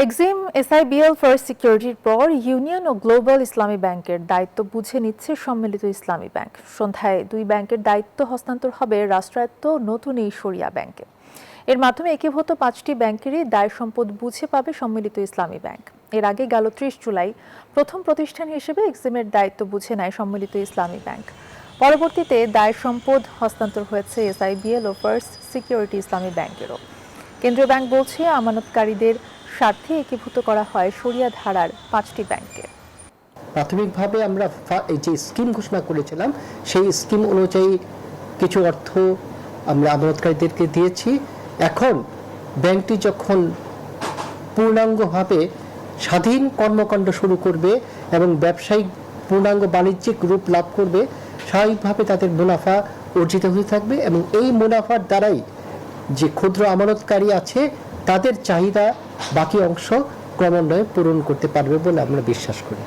Exim SIBL first সিকিউরিটির পর union ও global ইসলামী ব্যাংকের দায়িত্ব বুঝে নিচ্ছে সম্মিলিত ইসলামী ব্যাংক। সন্ধ্যায় দুই ব্যাংকের দায়িত্ব হস্তান্তর হবে রাষ্ট্রায়ত্ত নতুন এই শরিয়া ব্যাংকে। এর মাধ্যমে একীভূত 5টি ব্যাংকেরই দায় সম্পদ বুঝে পাবে সম্মিলিত ইসলামী ব্যাংক। এর আগে গেল 30 জুলাই প্রথম প্রতিষ্ঠান হিসেবে এক্সিমের দায়িত্ব বুঝে নেয় সম্মিলিত ইসলামী ব্যাংক। পরবর্তীতে দায় সম্পদ হস্তান্তর হয়েছে এসআইবিএল ও ফার্স্ট সিকিউরিটি ইসলামী ব্যাংকেরও। কেন্দ্রীয় ব্যাংক বলছে আমানতকারীদের স্বার্থে একীভূত করা হয় শরিয়া ধারার 5টি ব্যাংকে। প্রাথমিকভাবে আমরা এই যে স্কিম ঘোষণা করেছিলাম সেই স্কিম অনুযায়ী কিছু অর্থ আমরা আমানতকারীদেরকে দিয়েছি। এখন ব্যাংকটি যখন পূর্ণাঙ্গভাবে স্বাধীন কর্মকাণ্ড শুরু করবে এবং ব্যবসায়িক পূর্ণাঙ্গ বাণিজ্যিক রূপ লাভ করবে, স্বাভাবিকভাবে তাদের মুনাফা অর্জিত হয়ে থাকবে এবং এই মুনাফার দ্বারাই যে ক্ষুদ্র আমানতকারী আছে তাদের চাহিদা বাকি অংশ ক্রমান্বয়ে পূরণ করতে পারবে বলে আমরা বিশ্বাস করি।